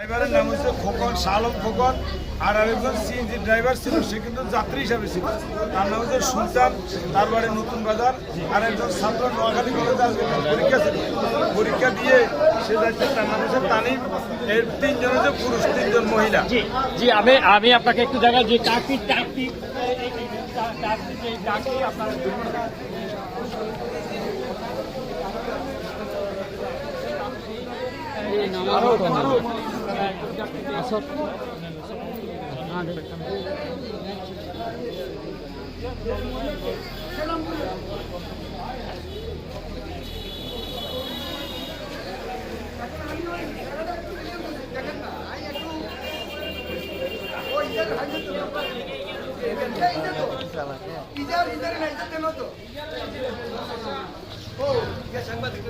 ড্রাইভারের নাম হচ্ছে খোকন, শাহ আলম খোকন। আর আরেকজন সিএনজি ড্রাইভার ছিল, সে কিন্তু যাত্রী হিসাবে ছিল, তার নাম হচ্ছে সুলতান, তার বাড়ি নতুন বাজার। আর একজন ছাত্র নোয়াখালী কলেজে আজকে পরীক্ষা ছিল, পরীক্ষা দিয়ে সে যাচ্ছে, তার নাম হচ্ছে তানিম। এর তিনজন হচ্ছে পুরুষ, তিনজন মহিলা। জি জি, আমি আপনাকে একটু জায়গায় যে চারটি আপনার সাংবাদিক